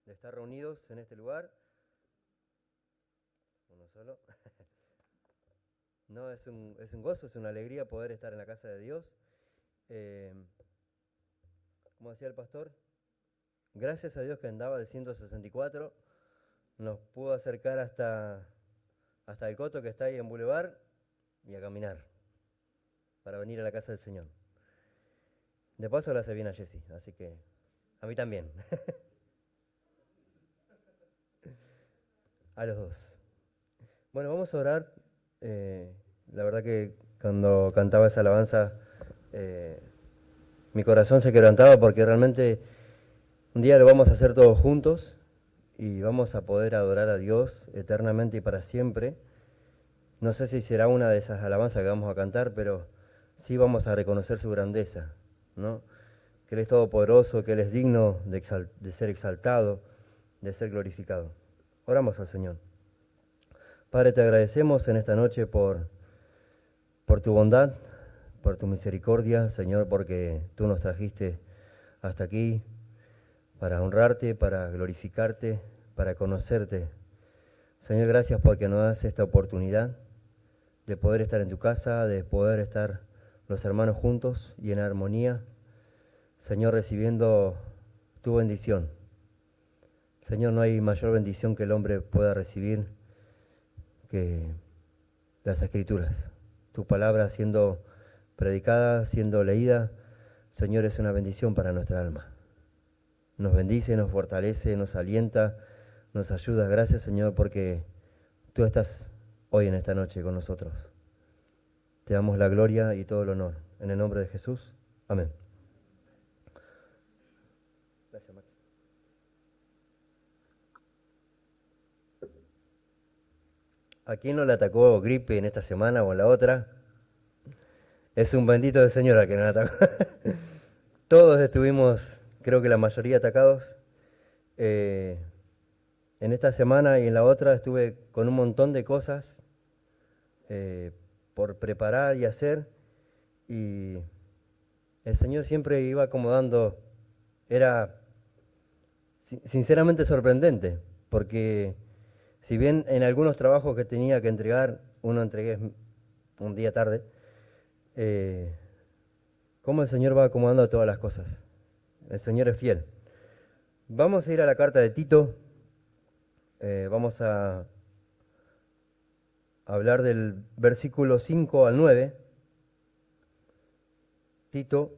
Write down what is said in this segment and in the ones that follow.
de estar reunidos en este lugar. Uno solo. No, es un gozo, es una alegría poder estar en la casa de Dios. Eh, como decía el pastor, gracias a Dios que andaba de 164, nos pudo acercar hasta el coto que está ahí en Boulevard y a caminar para venir a la casa del Señor. De paso le hace bien a Jessy, así que a mí también. A los dos. Bueno, vamos a orar. La verdad que cuando cantaba esa alabanza, eh, mi corazón se quebrantaba porque realmente un día lo vamos a hacer todos juntos y vamos a poder adorar a Dios eternamente y para siempre. No sé si será una de esas alabanzas que vamos a cantar, pero sí vamos a reconocer su grandeza, ¿no? Que Él es todopoderoso, que Él es digno de ser exaltado, de ser glorificado. Oramos al Señor. Padre, te agradecemos en esta noche por tu bondad, por tu misericordia, Señor, porque tú nos trajiste hasta aquí para honrarte, para glorificarte, para conocerte. Señor, gracias porque nos das esta oportunidad de poder estar en tu casa, de poder estar los hermanos juntos y en armonía, Señor, recibiendo tu bendición. Señor, no hay mayor bendición que el hombre pueda recibir que las Escrituras. Tu palabra siendo predicada, siendo leída, Señor, es una bendición para nuestra alma. Nos bendice, nos fortalece, nos alienta, nos ayuda. Gracias, Señor, porque tú estás hoy en esta noche con nosotros. Te damos la gloria y todo el honor. En el nombre de Jesús. Amén. Gracias, Max. ¿A quién no le atacó gripe en esta semana o en la otra? Es un bendito del Señor al que nos atacó. Todos estuvimos, creo que la mayoría atacados. Eh, en esta semana y en la otra estuve con un montón de cosas por preparar y hacer. Y el Señor siempre iba acomodando. Era sinceramente sorprendente, porque si bien en algunos trabajos que tenía que entregar, uno entregué un día tarde, cómo el Señor va acomodando todas las cosas. El Señor es fiel. Vamos a ir a la carta de Tito. Vamos a hablar del versículo 5 al 9. Tito.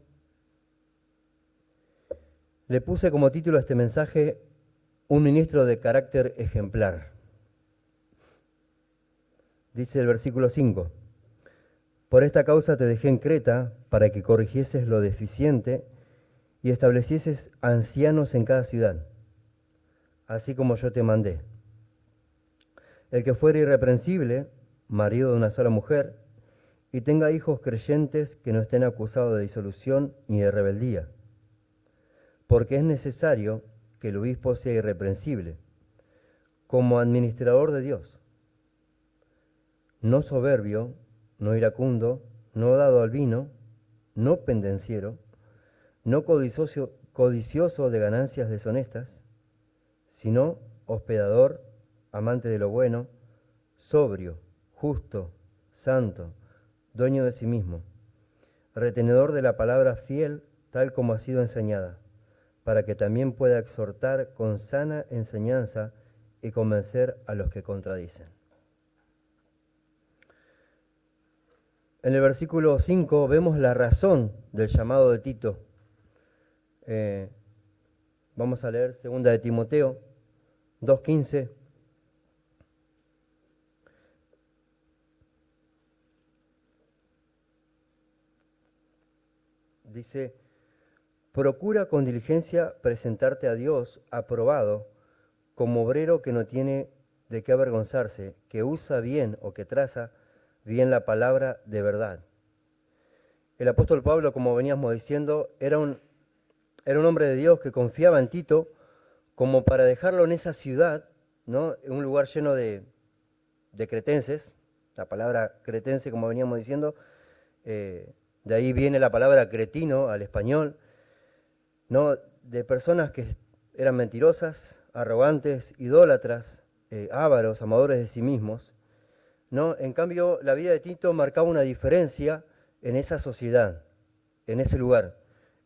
Le puse como título a este mensaje, un ministro de carácter ejemplar. Dice el versículo 5. Por esta causa te dejé en Creta para que corrigieses lo deficiente y establecieses ancianos en cada ciudad, así como yo te mandé. El que fuere irreprensible, marido de una sola mujer, y tenga hijos creyentes que no estén acusados de disolución ni de rebeldía, porque es necesario que el obispo sea irreprensible, como administrador de Dios, no soberbio, no iracundo, no dado al vino, no pendenciero, no codicioso de ganancias deshonestas, sino hospedador, amante de lo bueno, sobrio, justo, santo, dueño de sí mismo, retenedor de la palabra fiel tal como ha sido enseñada, para que también pueda exhortar con sana enseñanza y convencer a los que contradicen. En el versículo 5 vemos la razón del llamado de Tito. Vamos a leer 2 de Timoteo 2:15. Dice, procura con diligencia presentarte a Dios aprobado, como obrero que no tiene de qué avergonzarse, que usa bien o que traza bien la palabra de verdad. El apóstol Pablo, como veníamos diciendo, era un hombre de Dios que confiaba en Tito como para dejarlo en esa ciudad, ¿no? En un lugar lleno de cretenses. La palabra cretense, como veníamos diciendo, de ahí viene la palabra cretino al español, ¿no? De personas que eran mentirosas, arrogantes, idólatras, ávaros, amadores de sí mismos, ¿no? En cambio, la vida de Tito marcaba una diferencia en esa sociedad, en ese lugar,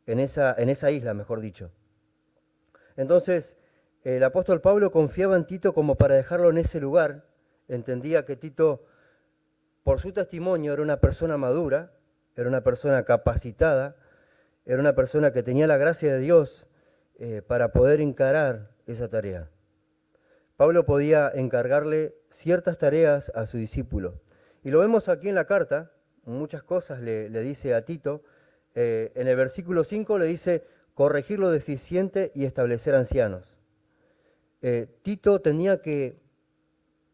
en esa isla, mejor dicho. Entonces, el apóstol Pablo confiaba en Tito como para dejarlo en ese lugar. Entendía que Tito, por su testimonio, era una persona madura, era una persona capacitada, era una persona que tenía la gracia de Dios para poder encarar esa tarea. Pablo podía encargarle ciertas tareas a su discípulo. Y lo vemos aquí en la carta, muchas cosas le dice a Tito. En el versículo 5 le dice corregir lo deficiente y establecer ancianos. Tito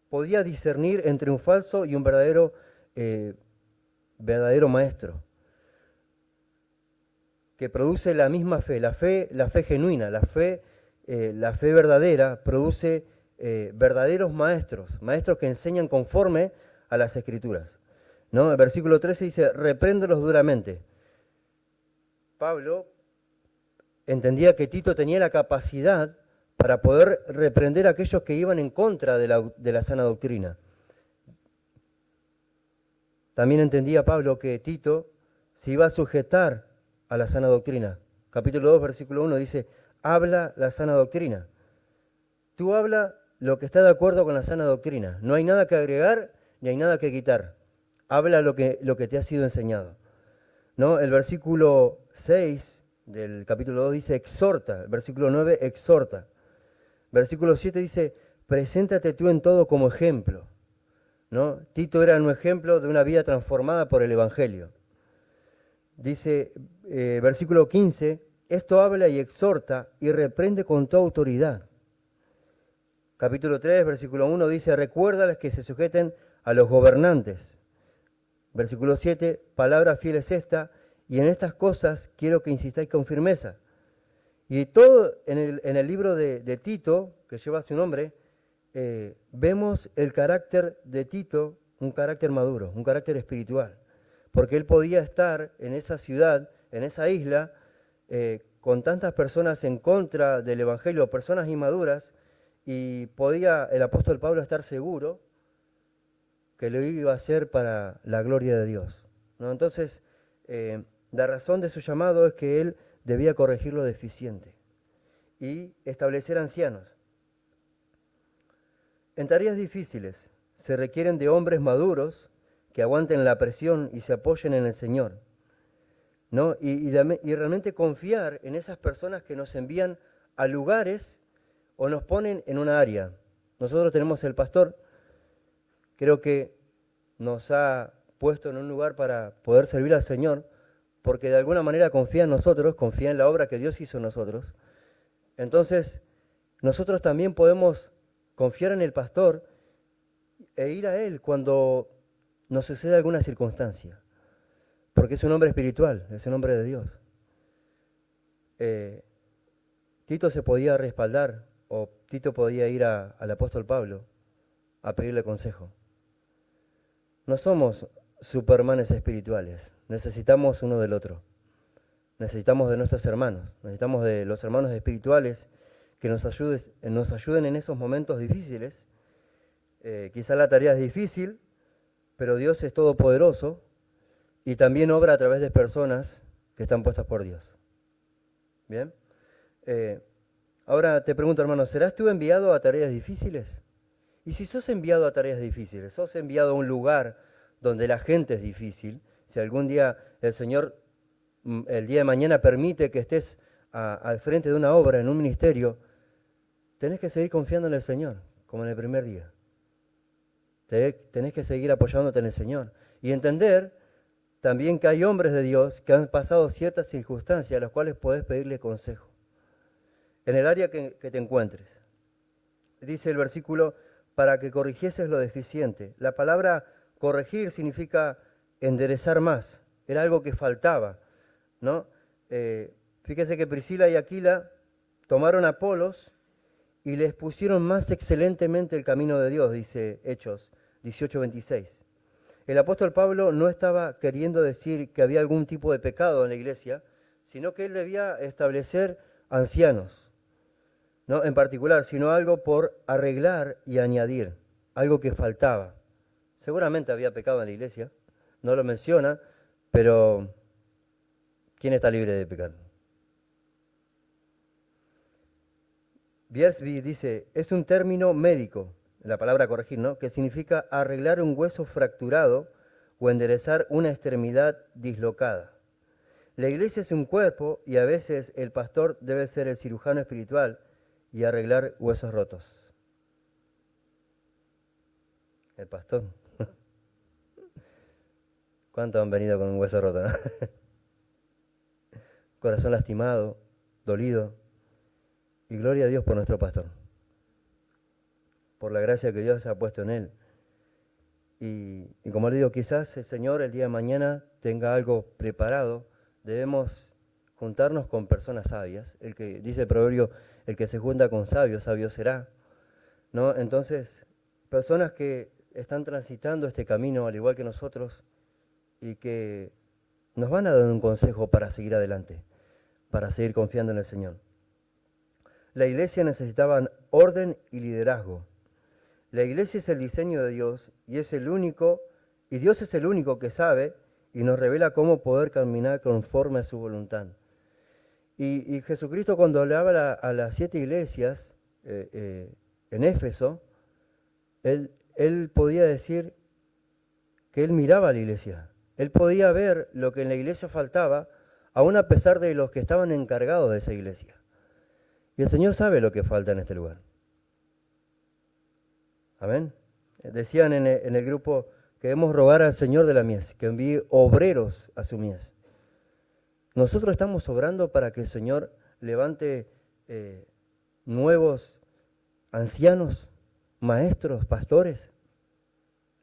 podía discernir entre un falso y un verdadero maestro, que produce la misma fe, la fe genuina, la fe verdadera produce verdaderos maestros que enseñan conforme a las Escrituras, ¿no? El versículo 13 dice, repréndelos duramente. Pablo entendía que Tito tenía la capacidad para poder reprender a aquellos que iban en contra de la sana doctrina. También entendía Pablo que Tito se iba a sujetar a la sana doctrina. Capítulo 2, versículo 1 dice, habla la sana doctrina. Tú habla lo que está de acuerdo con la sana doctrina. No hay nada que agregar ni hay nada que quitar. Habla lo que te ha sido enseñado, ¿no? El versículo 6 del capítulo 2 dice exhorta. El versículo 9 exhorta. Versículo 7 dice, preséntate tú en todo como ejemplo, ¿no? Tito era un ejemplo de una vida transformada por el Evangelio. Dice, versículo 15, esto habla y exhorta y reprende con toda autoridad. Capítulo 3, versículo 1 dice, recuérdales que se sujeten a los gobernantes. Versículo 7, palabra fiel es esta, y en estas cosas quiero que insistáis con firmeza. Y todo en el libro de Tito, que lleva su nombre, vemos el carácter de Tito, un carácter maduro, un carácter espiritual. Porque él podía estar en esa ciudad, en esa isla, con tantas personas en contra del Evangelio, personas inmaduras, y podía el apóstol Pablo estar seguro que lo iba a hacer para la gloria de Dios, ¿no? Entonces, la razón de su llamado es que él debía corregir lo deficiente y establecer ancianos. En tareas difíciles se requieren de hombres maduros que aguanten la presión y se apoyen en el Señor, ¿no? Y realmente confiar en esas personas que nos envían a lugares o nos ponen en una área. Nosotros tenemos el pastor, creo que nos ha puesto en un lugar para poder servir al Señor, porque de alguna manera confía en nosotros, confía en la obra que Dios hizo en nosotros. Entonces, nosotros también podemos confiar en el pastor e ir a él cuando nos sucede alguna circunstancia, porque es un hombre espiritual, es un hombre de Dios. Tito se podía respaldar, o Tito podía ir al apóstol Pablo a pedirle consejo. No somos supermanes espirituales, necesitamos uno del otro. Necesitamos de nuestros hermanos, necesitamos de los hermanos espirituales que nos ayuden en esos momentos difíciles. Quizá la tarea es difícil, pero Dios es todopoderoso y también obra a través de personas que están puestas por Dios. ¿Bien? Ahora te pregunto, hermano, ¿serás tú enviado a tareas difíciles? Y si sos enviado a tareas difíciles, sos enviado a un lugar donde la gente es difícil, si algún día el Señor, el día de mañana permite que estés al frente de una obra, en un ministerio, tenés que seguir confiando en el Señor, como en el primer día. Tenés que seguir apoyándote en el Señor. Y entender también que hay hombres de Dios que han pasado ciertas circunstancias a las cuales podés pedirle consejo. En el área que te encuentres. Dice el versículo, para que corrigieses lo deficiente. La palabra corregir significa enderezar más. Era algo que faltaba, ¿no? Fíjese que Priscila y Aquila tomaron a Apolos y les pusieron más excelentemente el camino de Dios, dice Hechos 18:26. El apóstol Pablo no estaba queriendo decir que había algún tipo de pecado en la iglesia, sino que él debía establecer ancianos, ¿no? En particular, sino algo por arreglar y añadir, algo que faltaba. Seguramente había pecado en la iglesia, no lo menciona, pero ¿quién está libre de pecar? Biersby dice, es un término médico, la palabra corregir, ¿no? Que significa arreglar un hueso fracturado o enderezar una extremidad dislocada. La iglesia es un cuerpo y a veces el pastor debe ser el cirujano espiritual y arreglar huesos rotos. El pastor. ¿Cuántos han venido con un hueso roto, no? Corazón lastimado, dolido. Y gloria a Dios por nuestro pastor, por la gracia que Dios ha puesto en él. Y como le digo, quizás el Señor el día de mañana tenga algo preparado. Debemos juntarnos con personas sabias. El que dice el proverbio, el que se junta con sabios, sabio será, ¿no? Entonces, personas que están transitando este camino al igual que nosotros y que nos van a dar un consejo para seguir adelante, para seguir confiando en el Señor. La iglesia necesitaba orden y liderazgo. La iglesia es el diseño de Dios y es el único, y Dios es el único que sabe y nos revela cómo poder caminar conforme a su voluntad. Y Jesucristo cuando hablaba a las 7 iglesias en Éfeso, él podía decir que él miraba a la iglesia. Él podía ver lo que en la iglesia faltaba, aun a pesar de los que estaban encargados de esa iglesia. Y el Señor sabe lo que falta en este lugar. Amén. Decían en el grupo que debemos rogar al Señor de la mies, que envíe obreros a su mies. Nosotros estamos obrando para que el Señor levante nuevos ancianos, maestros, pastores.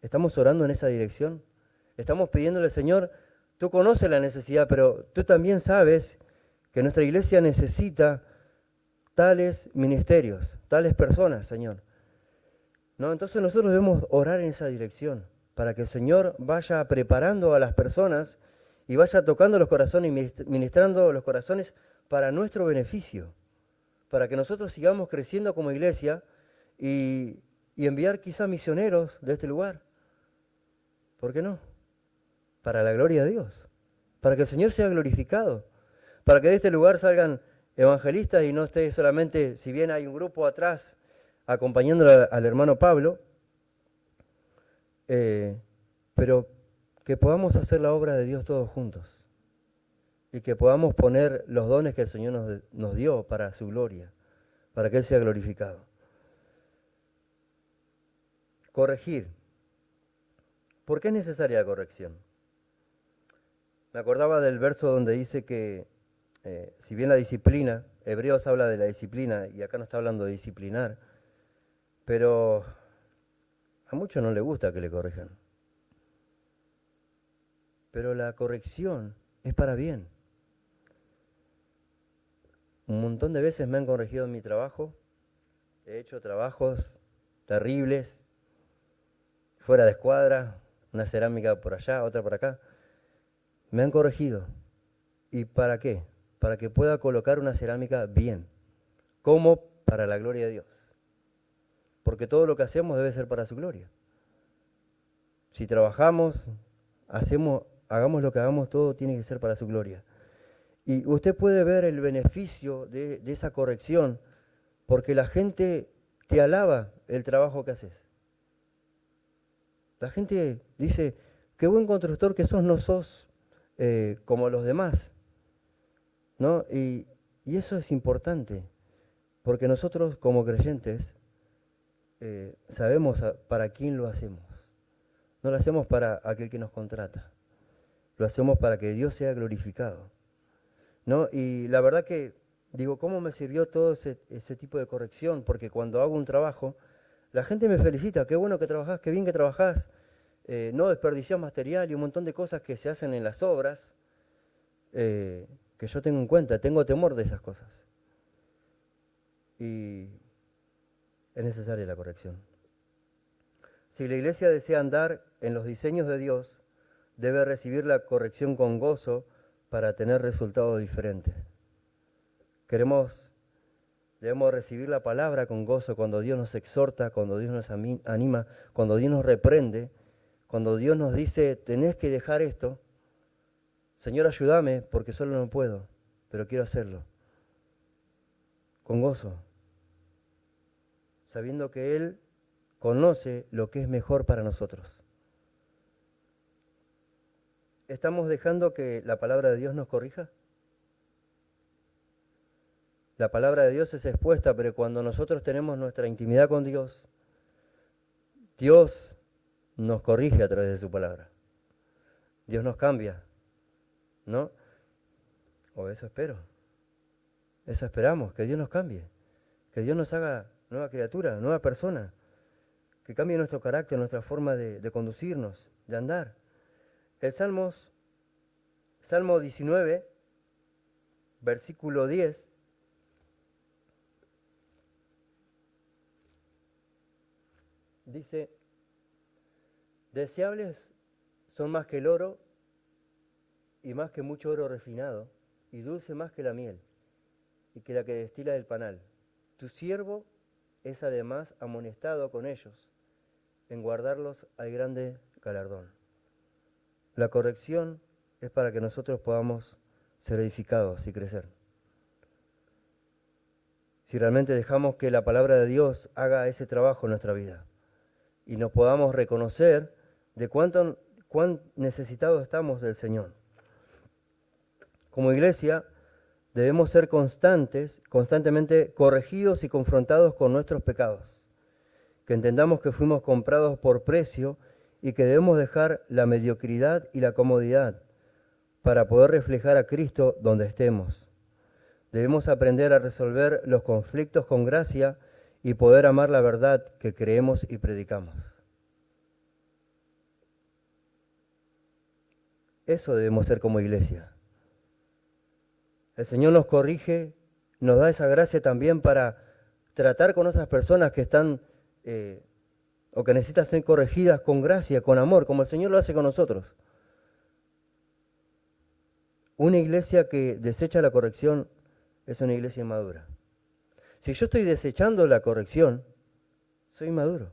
Estamos orando en esa dirección. Estamos pidiéndole al Señor, tú conoces la necesidad, pero tú también sabes que nuestra iglesia necesita tales ministerios, tales personas, Señor. ¿No? Entonces nosotros debemos orar en esa dirección, para que el Señor vaya preparando a las personas y vaya tocando los corazones y ministrando los corazones para nuestro beneficio, para que nosotros sigamos creciendo como iglesia y enviar quizá misioneros de este lugar. ¿Por qué no? Para la gloria de Dios, para que el Señor sea glorificado, para que de este lugar salgan evangelistas y no esté solamente, si bien hay un grupo atrás acompañando al hermano Pablo, pero que podamos hacer la obra de Dios todos juntos y que podamos poner los dones que el Señor nos dio para su gloria, para que Él sea glorificado. Corregir. ¿Por qué es necesaria la corrección? Me acordaba del verso donde dice que si bien la disciplina, Hebreos habla de la disciplina y acá no está hablando de disciplinar, pero a muchos no les gusta que le corrijan. Pero la corrección es para bien. Un montón de veces me han corregido en mi trabajo, he hecho trabajos terribles, fuera de escuadra, una cerámica por allá, otra por acá. Me han corregido. ¿Y para qué? Para que pueda colocar una cerámica bien. ¿Cómo? Para la gloria de Dios. Porque todo lo que hacemos debe ser para su gloria. Si trabajamos, hagamos lo que hagamos, todo tiene que ser para su gloria. Y usted puede ver el beneficio de esa corrección, porque la gente te alaba el trabajo que haces. La gente dice, qué buen constructor que sos, no sos como los demás, ¿no? Y eso es importante, porque nosotros como creyentes sabemos para quién lo hacemos. No lo hacemos para aquel que nos contrata, lo hacemos para que Dios sea glorificado, ¿no? Y la verdad que, digo, ¿cómo me sirvió todo ese tipo de corrección? Porque cuando hago un trabajo, la gente me felicita, qué bueno que trabajás, qué bien que trabajás, no desperdiciás material y un montón de cosas que se hacen en las obras, que yo tengo en cuenta, tengo temor de esas cosas. Y es necesaria la corrección. Si la iglesia desea andar en los diseños de Dios, debe recibir la corrección con gozo para tener resultados diferentes. Queremos Debemos recibir la palabra con gozo cuando Dios nos exhorta, cuando Dios nos anima, cuando Dios nos reprende, cuando Dios nos dice, tenés que dejar esto. Señor, ayúdame porque solo no puedo, pero quiero hacerlo. Con gozo, sabiendo que Él conoce lo que es mejor para nosotros. ¿Estamos dejando que la palabra de Dios nos corrija? La palabra de Dios es expuesta, pero cuando nosotros tenemos nuestra intimidad con Dios, Dios nos corrige a través de su palabra. Dios nos cambia, ¿no? O eso espero. Eso esperamos, que Dios nos cambie. Que Dios nos haga nueva criatura, nueva persona. Que cambie nuestro carácter, nuestra forma de conducirnos, de andar. El Salmo 19, versículo 10, dice, deseables son más que el oro y más que mucho oro refinado, y dulce más que la miel, y que la que destila del panal. Tu siervo es además amonestado con ellos, en guardarlos hay grande galardón. La corrección es para que nosotros podamos ser edificados y crecer. Si realmente dejamos que la palabra de Dios haga ese trabajo en nuestra vida y nos podamos reconocer de cuán necesitados estamos del Señor. Como iglesia debemos ser constantemente corregidos y confrontados con nuestros pecados, que entendamos que fuimos comprados por precio y que debemos dejar la mediocridad y la comodidad para poder reflejar a Cristo donde estemos. Debemos aprender a resolver los conflictos con gracia y poder amar la verdad que creemos y predicamos. Eso debemos ser como iglesia. El Señor nos corrige, nos da esa gracia también para tratar con otras personas que están o que necesitan ser corregidas con gracia, con amor, como el Señor lo hace con nosotros. Una iglesia que desecha la corrección es una iglesia inmadura. Si yo estoy desechando la corrección, soy inmaduro.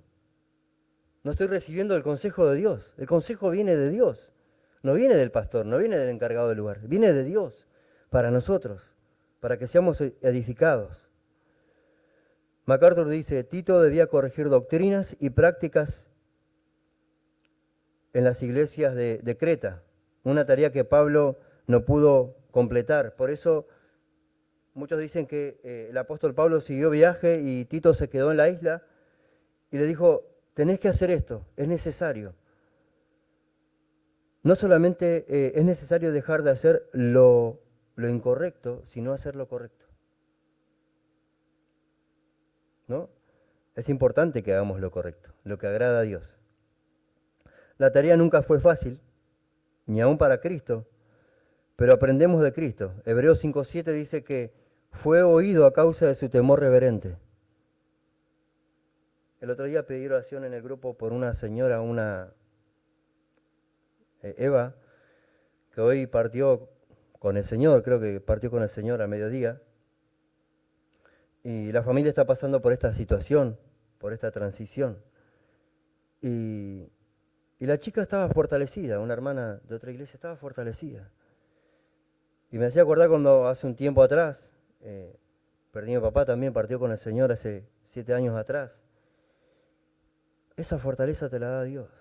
No estoy recibiendo el consejo de Dios. El consejo viene de Dios. No viene del pastor, no viene del encargado del lugar. Viene de Dios para nosotros, para que seamos edificados. MacArthur dice, Tito debía corregir doctrinas y prácticas en las iglesias de Creta. Una tarea que Pablo no pudo completar. Por eso muchos dicen que el apóstol Pablo siguió viaje y Tito se quedó en la isla y le dijo, tenés que hacer esto, es necesario. No solamente es necesario dejar de hacer lo incorrecto, sino hacer lo correcto. ¿No? Es importante que hagamos lo correcto, lo que agrada a Dios. La tarea nunca fue fácil, ni aún para Cristo, pero aprendemos de Cristo. Hebreos 5:7 dice que fue oído a causa de su temor reverente. El otro día pedí oración en el grupo por una señora, Eva, que hoy partió con el Señor, creo que partió con el Señor a mediodía. Y la familia está pasando por esta situación, por esta transición. Y la chica estaba fortalecida, una hermana de otra iglesia estaba fortalecida. Y me hacía acordar cuando hace un tiempo atrás, perdí a mi papá también, partió con el Señor hace 7 años atrás. Esa fortaleza te la da Dios.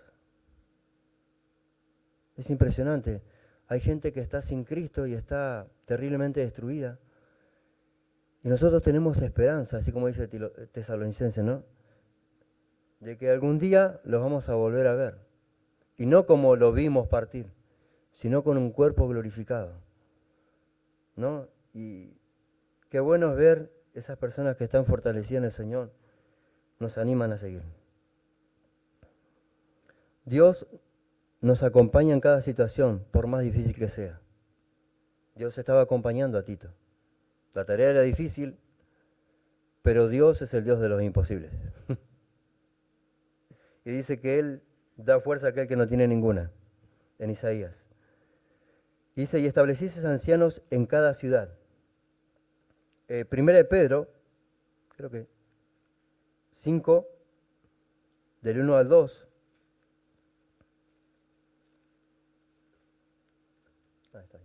Es impresionante. Hay gente que está sin Cristo y está terriblemente destruida. Y nosotros tenemos esperanza, así como dice Tesalonicense, ¿no? De que algún día los vamos a volver a ver. Y no como lo vimos partir, sino con un cuerpo glorificado, ¿no? Y qué bueno es ver esas personas que están fortalecidas en el Señor, nos animan a seguir. Dios nos acompaña en cada situación, por más difícil que sea. Dios estaba acompañando a Tito. La tarea era difícil, pero Dios es el Dios de los imposibles. Y dice que Él da fuerza a aquel que no tiene ninguna, en Isaías. Y dice, y estableciste ancianos en cada ciudad. Primera de Pedro creo que 5, del 1 al 2. Ahí está.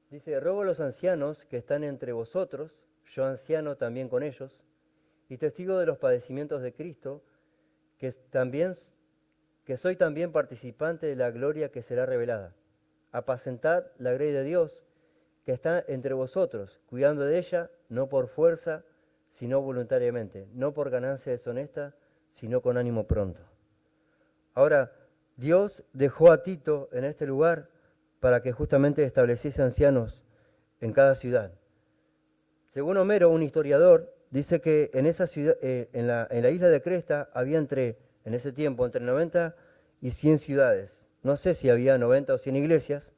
Dice, ruego a los ancianos que están entre vosotros, yo anciano también con ellos, y testigo de los padecimientos de Cristo, que soy también participante de la gloria que será revelada. Apacentad la grey de Dios, que está entre vosotros, cuidando de ella, no por fuerza, sino voluntariamente, no por ganancia deshonesta, sino con ánimo pronto. Ahora, Dios dejó a Tito en este lugar para que justamente estableciese ancianos en cada ciudad. Según Homero, un historiador, dice que en esa ciudad, en la isla de Creta había en ese tiempo, entre 90 y 100 ciudades. No sé si había 90 o 100 iglesias,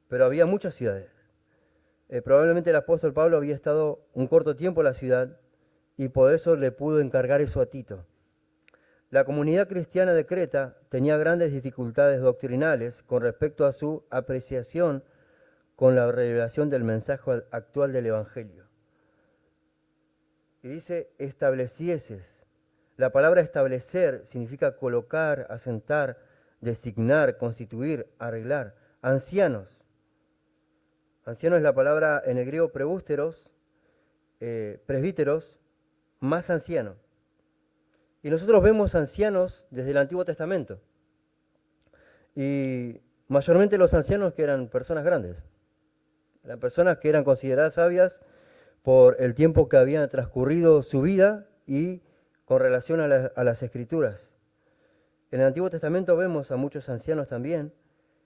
pero había muchas ciudades. Probablemente el apóstol Pablo había estado un corto tiempo en la ciudad y por eso le pudo encargar eso a Tito. La comunidad cristiana de Creta tenía grandes dificultades doctrinales con respecto a su apreciación con la revelación del mensaje actual del Evangelio. Y dice, establecieses. La palabra establecer significa colocar, asentar, designar, constituir, arreglar. Ancianos. Anciano es la palabra en el griego prebústeros, presbíteros, más anciano. Y nosotros vemos ancianos desde el Antiguo Testamento. Y mayormente los ancianos que eran personas grandes. Eran personas que eran consideradas sabias por el tiempo que había transcurrido su vida y con relación a las Escrituras. En el Antiguo Testamento vemos a muchos ancianos también.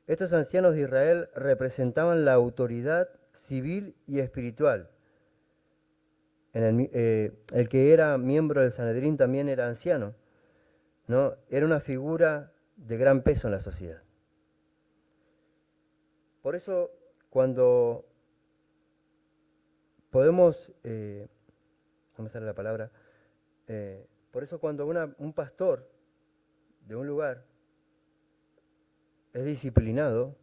Estos ancianos de Israel representaban la autoridad civil y espiritual. El que era miembro del Sanedrín también era anciano, ¿no? Era una figura de gran peso en la sociedad. Por eso, cuando podemos, no me sale la palabra, por eso cuando un pastor de un lugar es disciplinado,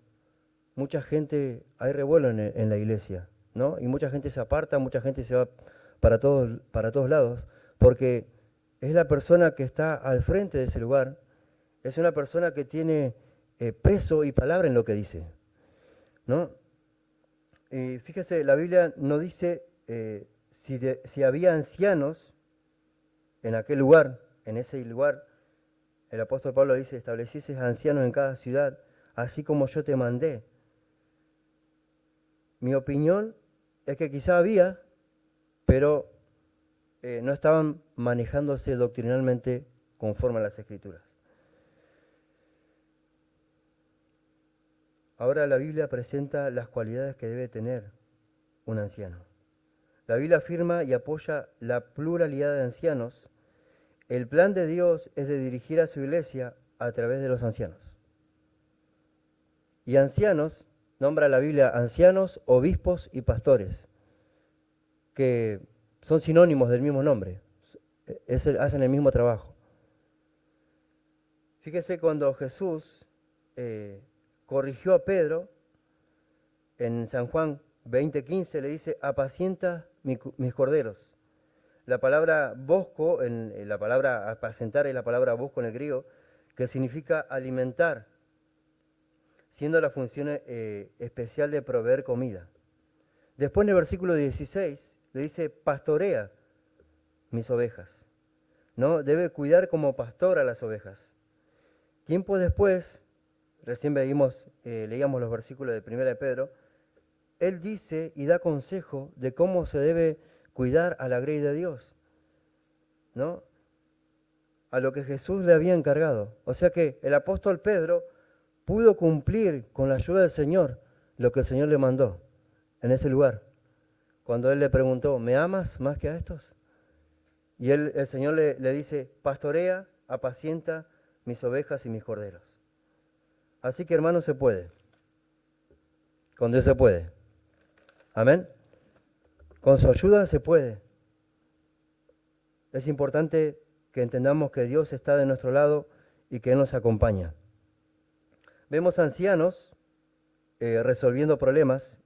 mucha gente, hay revuelo en la iglesia, ¿no? Y mucha gente se aparta, mucha gente se va para todos lados, porque es la persona que está al frente de ese lugar, es una persona que tiene peso y palabra en lo que dice, ¿no? Y fíjese, la Biblia no dice si había ancianos en aquel lugar, en ese lugar. El apóstol Pablo dice, establecieses ancianos en cada ciudad, así como yo te mandé. Mi opinión es que quizá había, pero no estaban manejándose doctrinalmente conforme a las Escrituras. Ahora la Biblia presenta las cualidades que debe tener un anciano. La Biblia afirma y apoya la pluralidad de ancianos. El plan de Dios es de dirigir a su iglesia a través de los ancianos. Y ancianos, nombra la Biblia ancianos, obispos y pastores, que son sinónimos del mismo nombre, hacen el mismo trabajo. Fíjese cuando Jesús corrigió a Pedro, en San Juan 20:15 le dice, apacienta mis corderos. La palabra bosco, la palabra apacentar es la palabra bosco en el griego, que significa alimentar, siendo la función especial de proveer comida. Después en el versículo 16 le dice, pastorea mis ovejas, ¿no? Debe cuidar como pastor a las ovejas. Tiempo después, recién leíamos los versículos de 1 de Pedro, él dice y da consejo de cómo se debe cuidar a la grey de Dios, ¿no? A lo que Jesús le había encargado. O sea que el apóstol Pedro pudo cumplir con la ayuda del Señor lo que el Señor le mandó en ese lugar. Cuando él le preguntó, ¿me amas más que a estos? Y el Señor le dice, pastorea, apacienta mis ovejas y mis corderos. Así que hermano, se puede. Con Dios se puede. Amén. Con su ayuda se puede. Es importante que entendamos que Dios está de nuestro lado y que Él nos acompaña. Vemos ancianos resolviendo problemas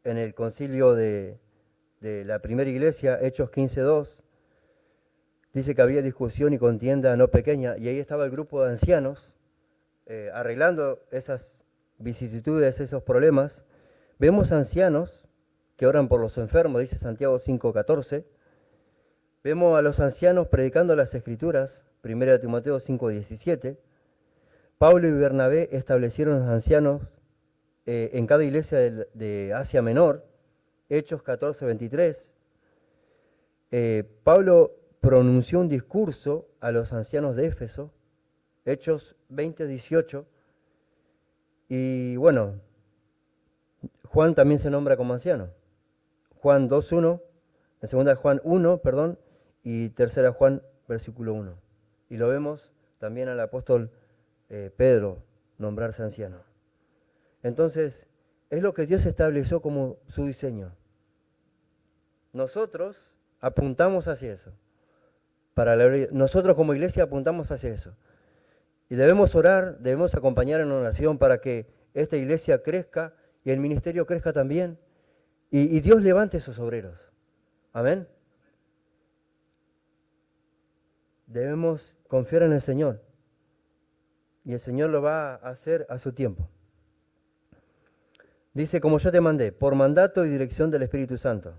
en el concilio de la primera iglesia, Hechos 15:2. dice que había discusión y contienda no pequeña, y ahí estaba el grupo de ancianos arreglando esas vicisitudes, esos problemas. Vemos ancianos que oran por los enfermos, dice Santiago 5:14. Vemos a los ancianos predicando las Escrituras, 1 Timoteo 5:17. Pablo y Bernabé establecieron los ancianos en cada iglesia de Asia Menor, Hechos 14:23. Pablo pronunció un discurso a los ancianos de Éfeso, Hechos 20:18. Y bueno, Juan también se nombra como anciano. Juan 2:1, en segunda de Juan 1, perdón, y tercera Juan, versículo 1. Y lo vemos también al apóstol Pedro nombrarse anciano. Entonces, es lo que Dios estableció como su diseño. Nosotros apuntamos hacia eso. Nosotros como iglesia apuntamos hacia eso. Y debemos orar, debemos acompañar en oración para que esta iglesia crezca y el ministerio crezca también. Y Dios levante esos obreros. Amén. Debemos confiar en el Señor. Y el Señor lo va a hacer a su tiempo. Dice, como yo te mandé, por mandato y dirección del Espíritu Santo.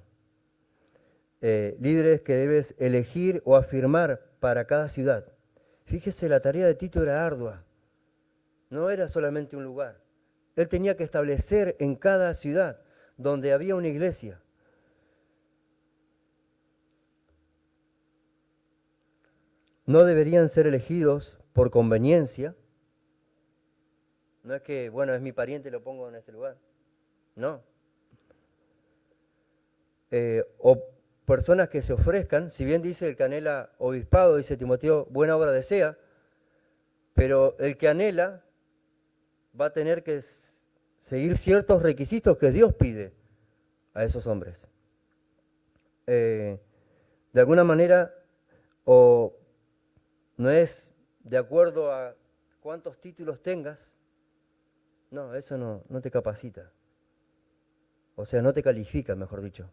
Líderes que debes elegir o afirmar para cada ciudad. Fíjese, la tarea de Tito era ardua. No era solamente un lugar. Él tenía que establecer en cada ciudad donde había una iglesia. No deberían ser elegidos por conveniencia. No es que, bueno, es mi pariente y lo pongo en este lugar. No. O personas que se ofrezcan, si bien dice el que anhela obispado, dice Timoteo, buena obra desea, pero el que anhela va a tener que seguir ciertos requisitos que Dios pide a esos hombres. De alguna manera, o no es de acuerdo a cuántos títulos tengas, no, eso no te capacita. O sea, no te califica, mejor dicho,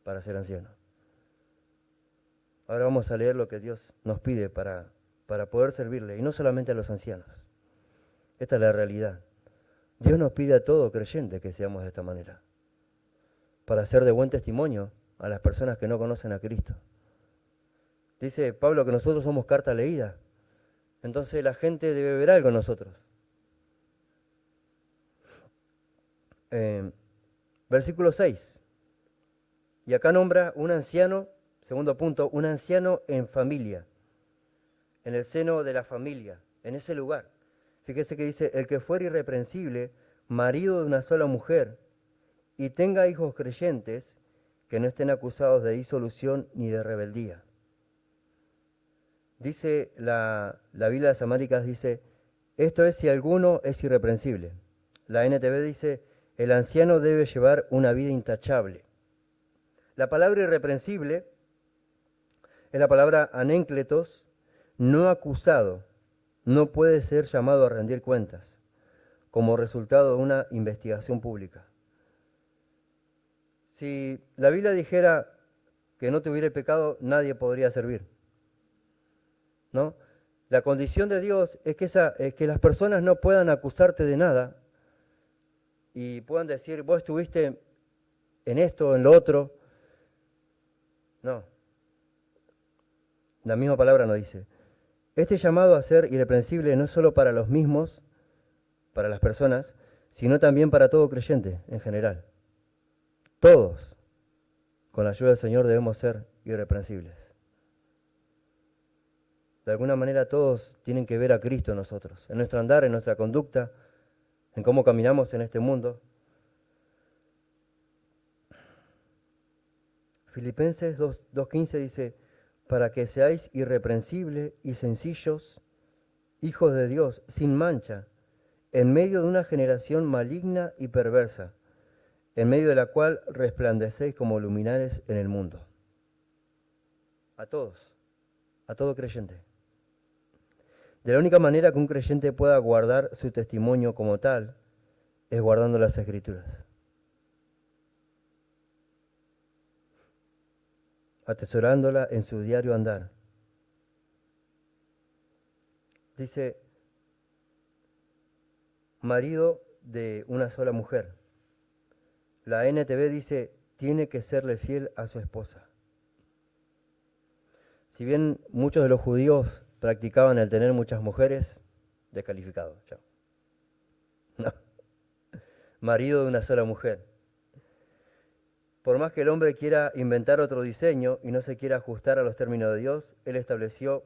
para ser anciano. Ahora vamos a leer lo que Dios nos pide para poder servirle, y no solamente a los ancianos. Esta es la realidad. Dios nos pide a todo creyente que seamos de esta manera, para ser de buen testimonio a las personas que no conocen a Cristo. Dice Pablo que nosotros somos carta leída, entonces la gente debe ver algo en nosotros. Versículo 6. Y acá nombra un anciano, segundo punto, un anciano en familia, en el seno de la familia, en ese lugar. Fíjese que dice, el que fuera irreprensible, marido de una sola mujer, y tenga hijos creyentes, que no estén acusados de disolución ni de rebeldía. Dice la Biblia de las Américas, dice, esto es si alguno es irreprensible. La NTV dice, el anciano debe llevar una vida intachable. La palabra irreprensible es la palabra anéncletos, no acusado, no puede ser llamado a rendir cuentas, como resultado de una investigación pública. Si la Biblia dijera que no tuviera pecado, nadie podría servir, ¿no? La condición de Dios es que las personas no puedan acusarte de nada y puedan decir, vos estuviste en esto o en lo otro. No. La misma palabra nos dice. Este llamado a ser irreprensible no es solo para los mismos, para las personas, sino también para todo creyente en general. Todos, con la ayuda del Señor, debemos ser irreprensibles. De alguna manera todos tienen que ver a Cristo en nosotros, en nuestro andar, en nuestra conducta, en cómo caminamos en este mundo. Filipenses 2:15 dice, para que seáis irreprensibles y sencillos, hijos de Dios, sin mancha, en medio de una generación maligna y perversa, en medio de la cual resplandecéis como luminares en el mundo. A todos, a todo creyente. De la única manera que un creyente pueda guardar su testimonio como tal, es guardando las Escrituras. Atesorándola en su diario andar, dice marido de una sola mujer. La NTV dice, tiene que serle fiel a su esposa. Si bien muchos de los judíos practicaban el tener muchas mujeres, descalificado. Chao. No. Marido de una sola mujer. Por más que el hombre quiera inventar otro diseño y no se quiera ajustar a los términos de Dios, Él estableció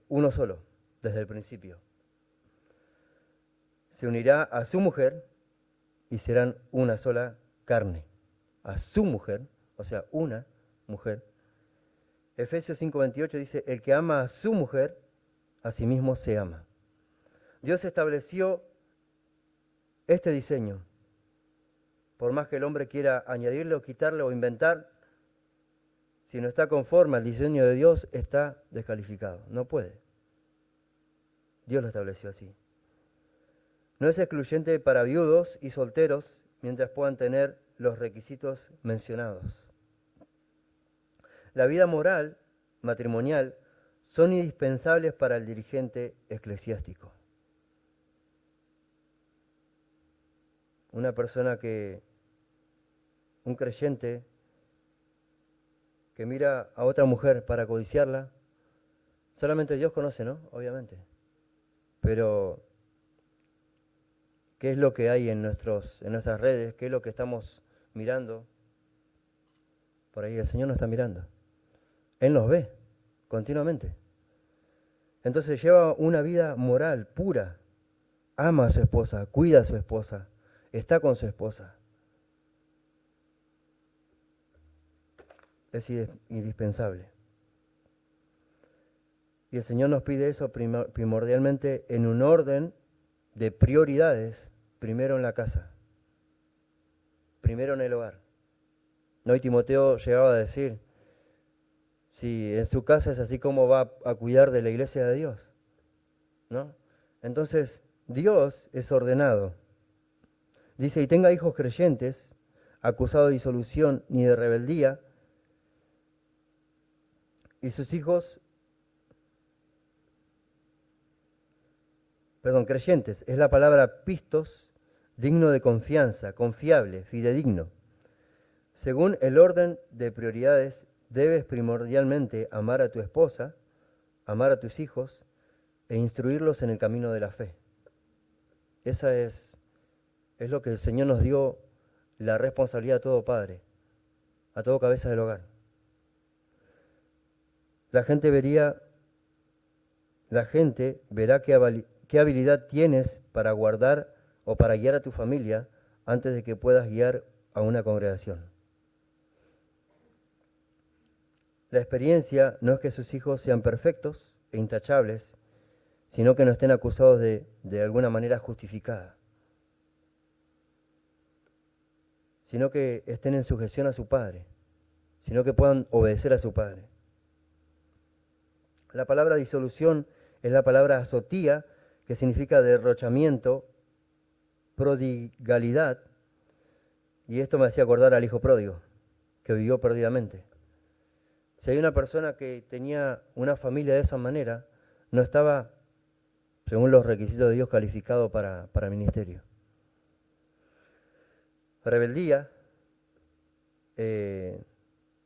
uno solo, desde el principio. Se unirá a su mujer y serán una sola carne. A su mujer, o sea, una mujer. Efesios 5:28 dice, el que ama a su mujer, a sí mismo se ama. Dios estableció este diseño. Por más que el hombre quiera añadirle o quitarle o inventar, si no está conforme al diseño de Dios, está descalificado. No puede. Dios lo estableció así. No es excluyente para viudos y solteros mientras puedan tener los requisitos mencionados. La vida moral, matrimonial, son indispensables para el dirigente eclesiástico. Una persona un creyente que mira a otra mujer para codiciarla, solamente Dios conoce, ¿no? Obviamente. Pero, ¿qué es lo que hay en nuestras redes? ¿Qué es lo que estamos mirando? Por ahí el Señor nos está mirando. Él nos ve continuamente. Entonces lleva una vida moral, pura. Ama a su esposa, cuida a su esposa, está con su esposa. Es indispensable. Y el Señor nos pide eso primordialmente en un orden de prioridades, primero en la casa, primero en el hogar. No, y Timoteo llegaba a decir, si en su casa es así, como va a cuidar de la iglesia de Dios, ¿no? Entonces, Dios es ordenado. Dice, y tenga hijos creyentes, acusados de disolución ni de rebeldía, y sus hijos, creyentes, es la palabra pistos, digno de confianza, confiable, fidedigno. Según el orden de prioridades, debes primordialmente amar a tu esposa, amar a tus hijos e instruirlos en el camino de la fe. Esa es lo que el Señor nos dio la responsabilidad a todo padre, a todo cabeza del hogar. La gente verá qué habilidad tienes para guardar o para guiar a tu familia antes de que puedas guiar a una congregación. La experiencia no es que sus hijos sean perfectos e intachables, sino que no estén acusados de alguna manera justificada, sino que estén en sujeción a su padre, sino que puedan obedecer a su padre. La palabra disolución es la palabra azotía, que significa derrochamiento, prodigalidad, y esto me hacía acordar al hijo pródigo, que vivió perdidamente. Si hay una persona que tenía una familia de esa manera, no estaba, según los requisitos de Dios, calificado para ministerio. Rebeldía,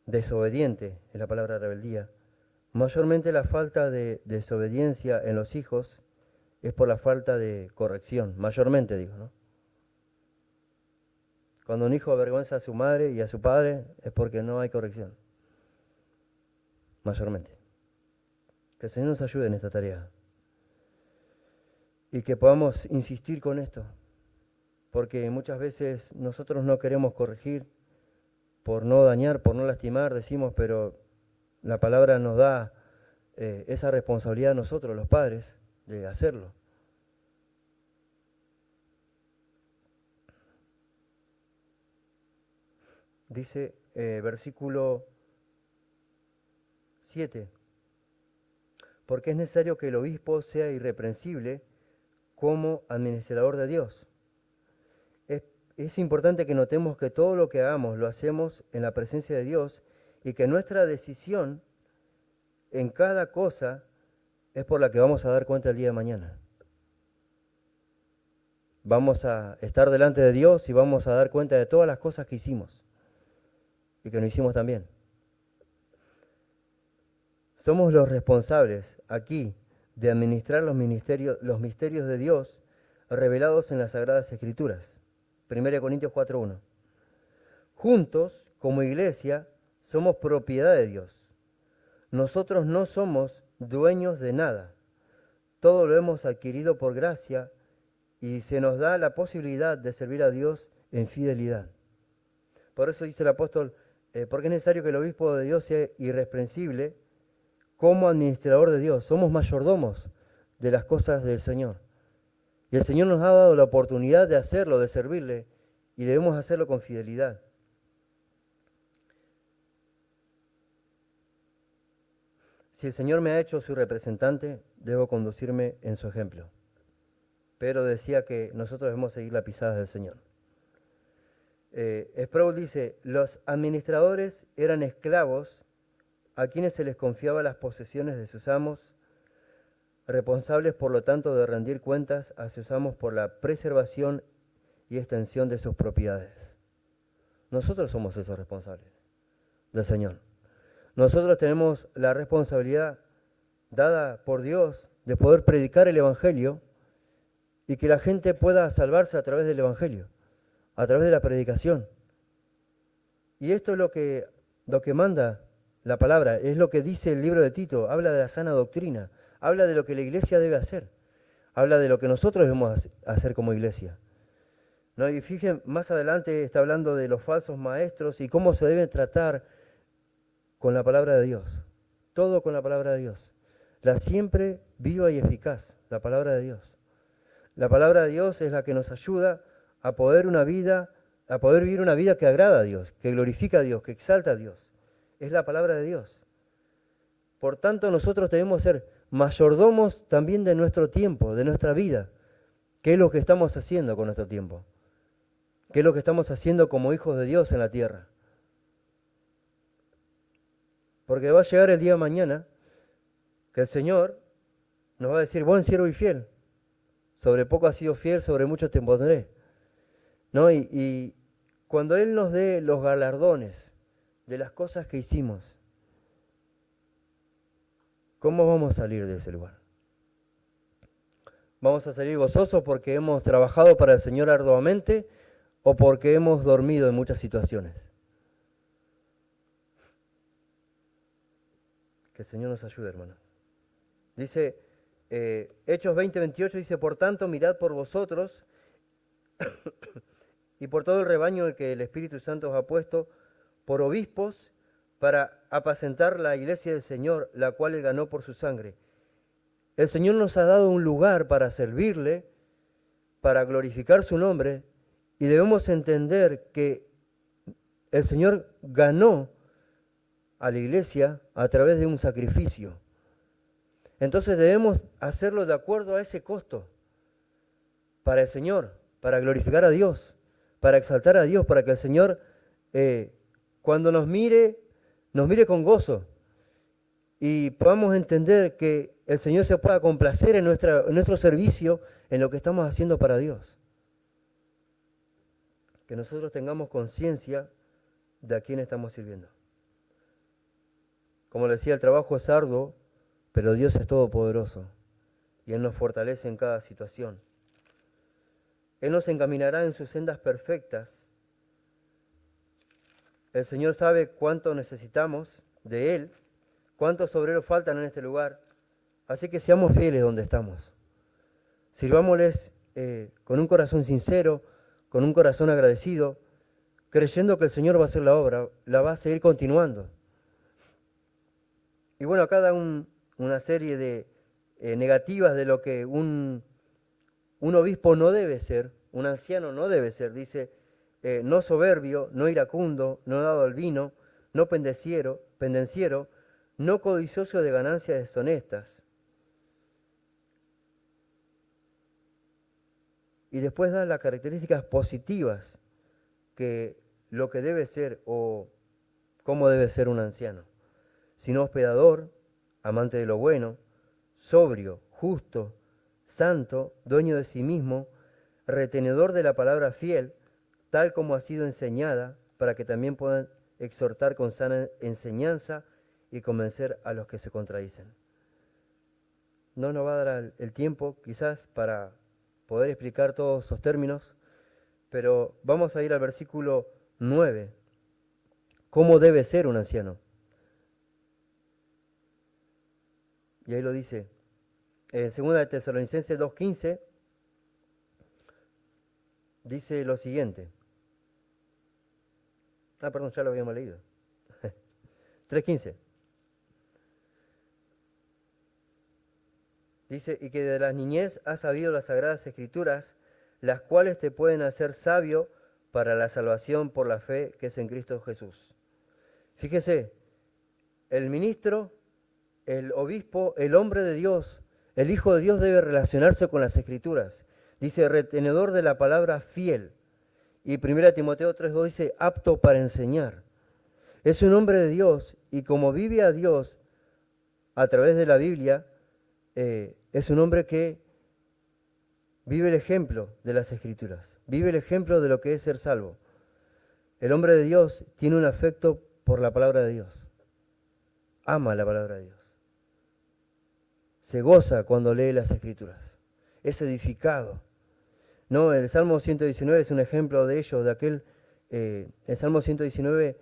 desobediente es la palabra rebeldía. Mayormente la falta de desobediencia en los hijos es por la falta de corrección, mayormente digo, ¿no? Cuando un hijo avergüenza a su madre y a su padre es porque no hay corrección, mayormente. Que el Señor nos ayude en esta tarea y que podamos insistir con esto, porque muchas veces nosotros no queremos corregir por no dañar, por no lastimar, decimos, pero la palabra nos da esa responsabilidad a nosotros, los padres, de hacerlo. Dice versículo 7, porque es necesario que el obispo sea irreprensible como administrador de Dios. Es importante que notemos que todo lo que hagamos lo hacemos en la presencia de Dios y que nuestra decisión en cada cosa es por la que vamos a dar cuenta el día de mañana. Vamos a estar delante de Dios y vamos a dar cuenta de todas las cosas que hicimos y que no hicimos también. Somos los responsables aquí de administrar los misterios de Dios revelados en las Sagradas Escrituras. 1 Corintios 4:1. Juntos, como iglesia, somos propiedad de Dios. Nosotros no somos dueños de nada. Todo lo hemos adquirido por gracia y se nos da la posibilidad de servir a Dios en fidelidad. Por eso dice el apóstol, porque es necesario que el obispo de Dios sea irreprensible como administrador de Dios. Somos mayordomos de las cosas del Señor. Y el Señor nos ha dado la oportunidad de hacerlo, de servirle, y debemos hacerlo con fidelidad. Si el Señor me ha hecho su representante, debo conducirme en su ejemplo. Pero decía que nosotros debemos seguir las pisadas del Señor. Sproul dice, los administradores eran esclavos a quienes se les confiaba las posesiones de sus amos, responsables por lo tanto de rendir cuentas a sus amos por la preservación y extensión de sus propiedades. Nosotros somos esos responsables del Señor. Nosotros tenemos la responsabilidad dada por Dios de poder predicar el Evangelio y que la gente pueda salvarse a través del Evangelio, a través de la predicación. Y esto es lo que manda la palabra, es lo que dice el libro de Tito, habla de la sana doctrina, habla de lo que la iglesia debe hacer, habla de lo que nosotros debemos hacer como iglesia. ¿No? Y fíjense, más adelante está hablando de los falsos maestros y cómo se deben tratar con la palabra de Dios. Todo con la palabra de Dios. La siempre viva y eficaz, la palabra de Dios. La palabra de Dios es la que nos ayuda a poder vivir una vida que agrada a Dios, que glorifica a Dios, que exalta a Dios. Es la palabra de Dios. Por tanto, nosotros debemos ser mayordomos también de nuestro tiempo, de nuestra vida. ¿Qué es lo que estamos haciendo con nuestro tiempo? ¿Qué es lo que estamos haciendo como hijos de Dios en la tierra? Porque va a llegar el día de mañana que el Señor nos va a decir, buen siervo y fiel, sobre poco has sido fiel, sobre mucho te pondré. ¿No? Y cuando Él nos dé los galardones de las cosas que hicimos, ¿cómo vamos a salir de ese lugar? ¿Vamos a salir gozosos porque hemos trabajado para el Señor arduamente o porque hemos dormido en muchas situaciones? Que el Señor nos ayude, hermano. Dice, Hechos 20:28 dice, por tanto, mirad por vosotros y por todo el rebaño el que el Espíritu Santo os ha puesto por obispos para apacentar la iglesia del Señor, la cual Él ganó por su sangre. El Señor nos ha dado un lugar para servirle, para glorificar su nombre, y debemos entender que el Señor ganó a la iglesia a través de un sacrificio. Entonces debemos hacerlo de acuerdo a ese costo, para el Señor, para glorificar a Dios, para exaltar a Dios, para que el Señor cuando nos mire con gozo y podamos entender que el Señor se pueda complacer en nuestro servicio, en lo que estamos haciendo para Dios. Que nosotros tengamos conciencia de a quién estamos sirviendo. Como le decía, el trabajo es arduo, pero Dios es todopoderoso y Él nos fortalece en cada situación. Él nos encaminará en sus sendas perfectas. El Señor sabe cuánto necesitamos de Él, cuántos obreros faltan en este lugar, así que seamos fieles donde estamos. Sirvámosles con un corazón sincero, con un corazón agradecido, creyendo que el Señor va a hacer la obra, la va a seguir continuando. Y bueno, acá da una serie de negativas de lo que un obispo no debe ser, un anciano no debe ser. Dice, no soberbio, no iracundo, no dado al vino, no pendenciero, no codicioso de ganancias deshonestas. Y después da las características positivas que lo que debe ser o cómo debe ser un anciano. Sino hospedador, amante de lo bueno, sobrio, justo, santo, dueño de sí mismo, retenedor de la palabra fiel, tal como ha sido enseñada, para que también puedan exhortar con sana enseñanza y convencer a los que se contradicen. No nos va a dar el tiempo quizás para poder explicar todos esos términos, pero vamos a ir al versículo 9. ¿Cómo debe ser un anciano? Y ahí lo dice. En 2 de Tesalonicenses 2:15 dice lo siguiente. Perdón, ya lo habíamos leído. 3:15. Dice, y que de la niñez has sabido las sagradas escrituras, las cuales te pueden hacer sabio para la salvación por la fe que es en Cristo Jesús. Fíjese, el ministro, el obispo, el hombre de Dios, el Hijo de Dios debe relacionarse con las escrituras. Dice, retenedor de la palabra fiel. Y 1 Timoteo 3:2 dice, apto para enseñar. Es un hombre de Dios y como vive a Dios a través de la Biblia, es un hombre que vive el ejemplo de las Escrituras, vive el ejemplo de lo que es ser salvo. El hombre de Dios tiene un afecto por la palabra de Dios, ama la palabra de Dios, se goza cuando lee las Escrituras, es edificado. No, el Salmo 119 es un ejemplo de ello, de aquel, el Salmo 119,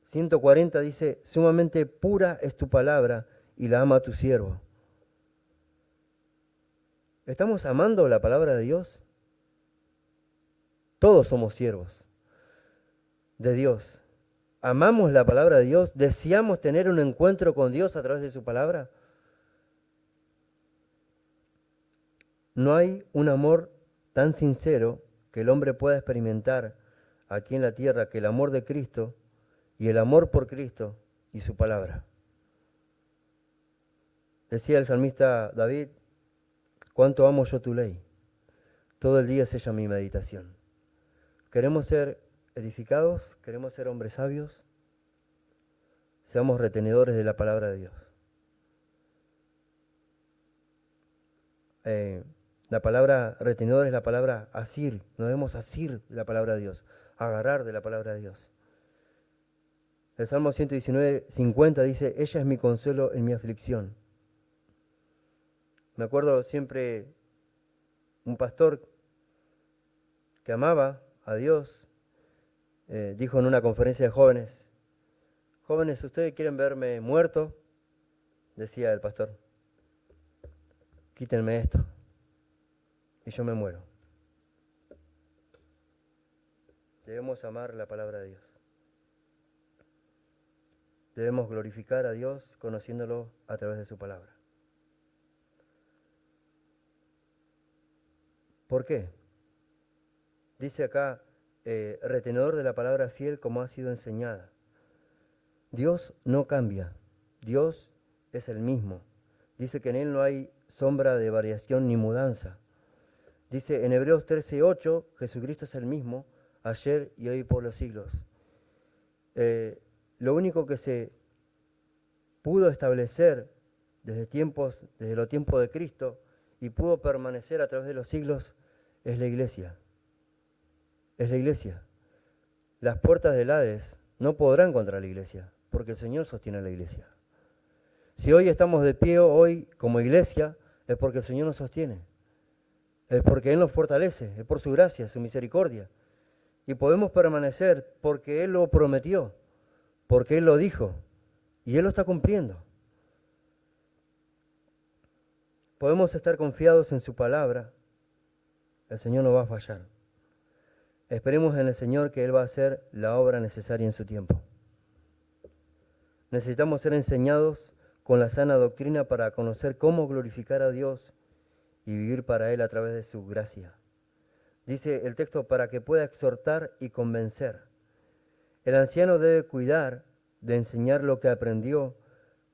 140 dice, sumamente pura es tu palabra y la ama tu siervo. ¿Estamos amando la palabra de Dios? Todos somos siervos de Dios. ¿Amamos la palabra de Dios? ¿Deseamos tener un encuentro con Dios a través de su palabra? No hay un amor tan sincero que el hombre pueda experimentar aquí en la tierra que el amor de Cristo y el amor por Cristo y su palabra. Decía el salmista David, cuánto amo yo tu ley, todo el día es ella mi meditación. ¿Queremos ser edificados? ¿Queremos ser hombres sabios? Seamos retenedores de la palabra de Dios. La palabra retenedor es la palabra asir, nos debemos asir de la palabra de Dios, agarrar de la palabra de Dios. El Salmo 119, 50 dice, ella es mi consuelo en mi aflicción. Me acuerdo siempre un pastor que amaba a Dios, dijo en una conferencia de jóvenes, jóvenes, ¿ustedes quieren verme muerto? Decía el pastor, quítenme esto y yo me muero. Debemos amar la palabra de Dios. Debemos glorificar a Dios conociéndolo a través de su palabra. ¿Por qué? Dice acá, retenedor de la palabra fiel como ha sido enseñada. Dios no cambia, Dios es el mismo. Dice que en Él no hay sombra de variación ni mudanza. Dice en Hebreos 13:8, Jesucristo es el mismo, ayer y hoy por los siglos. Lo único que se pudo establecer desde los tiempos de Cristo y pudo permanecer a través de los siglos es la iglesia. Es la iglesia. Las puertas del Hades no podrán contra la iglesia, porque el Señor sostiene a la iglesia. Si hoy estamos de pie, hoy como iglesia, es porque el Señor nos sostiene. Es porque Él nos fortalece, es por su gracia, su misericordia. Y podemos permanecer porque Él lo prometió, porque Él lo dijo, y Él lo está cumpliendo. Podemos estar confiados en su palabra, el Señor no va a fallar. Esperemos en el Señor que Él va a hacer la obra necesaria en su tiempo. Necesitamos ser enseñados con la sana doctrina para conocer cómo glorificar a Dios y vivir para Él a través de su gracia. Dice el texto, para que pueda exhortar y convencer. El anciano debe cuidar de enseñar lo que aprendió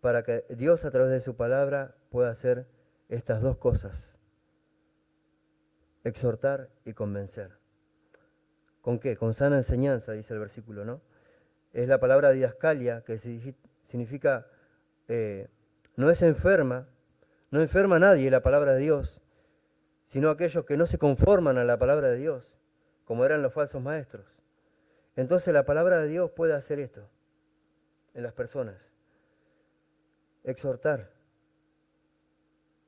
para que Dios a través de su palabra pueda hacer estas dos cosas. Exhortar y convencer. ¿Con qué? Con sana enseñanza, dice el versículo, ¿no? Es la palabra didascalia, que significa, no es enferma, No enferma a nadie la palabra de Dios, sino aquellos que no se conforman a la palabra de Dios, como eran los falsos maestros. Entonces la palabra de Dios puede hacer esto en las personas. Exhortar.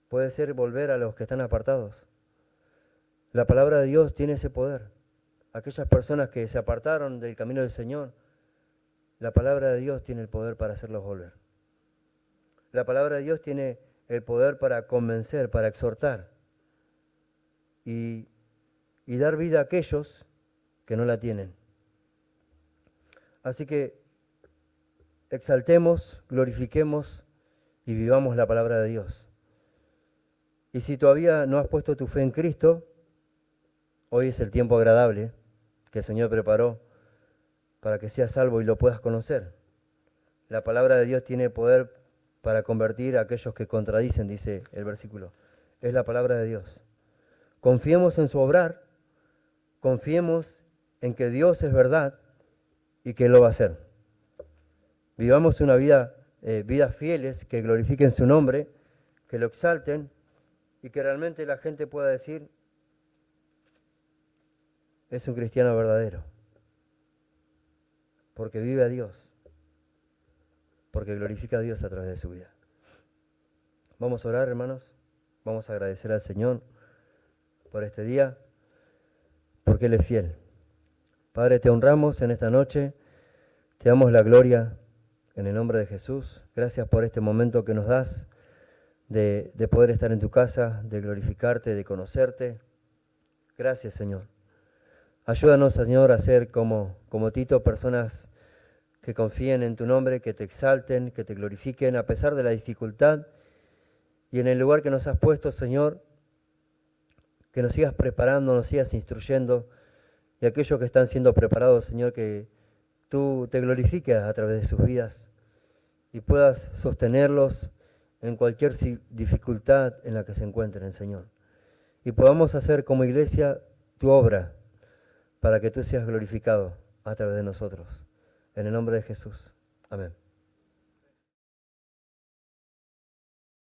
Puede ser volver a los que están apartados. La palabra de Dios tiene ese poder. Aquellas personas que se apartaron del camino del Señor, la palabra de Dios tiene el poder para hacerlos volver. La palabra de Dios tiene el poder para convencer, para exhortar y dar vida a aquellos que no la tienen. Así que exaltemos, glorifiquemos y vivamos la palabra de Dios. Y si todavía no has puesto tu fe en Cristo, hoy es el tiempo agradable que el Señor preparó para que seas salvo y lo puedas conocer. La palabra de Dios tiene poder para convertir a aquellos que contradicen, dice el versículo. Es la palabra de Dios. Confiemos en su obrar, confiemos en que Dios es verdad y que lo va a hacer. Vivamos una vidas fieles, que glorifiquen su nombre, que lo exalten y que realmente la gente pueda decir, es un cristiano verdadero, porque vive a Dios, porque glorifica a Dios a través de su vida. Vamos a orar, hermanos, vamos a agradecer al Señor por este día, porque Él es fiel. Padre, te honramos en esta noche, te damos la gloria en el nombre de Jesús. Gracias por este momento que nos das de poder estar en tu casa, de glorificarte, de conocerte. Gracias, Señor. Ayúdanos, Señor, a ser como Tito, personas que confíen en tu nombre, que te exalten, que te glorifiquen a pesar de la dificultad. Y en el lugar que nos has puesto, Señor, que nos sigas preparando, nos sigas instruyendo. Y aquellos que están siendo preparados, Señor, que tú te glorifiques a través de sus vidas y puedas sostenerlos en cualquier dificultad en la que se encuentren, Señor. Y podamos hacer como iglesia tu obra para que tú seas glorificado a través de nosotros. En el nombre de Jesús. Amén.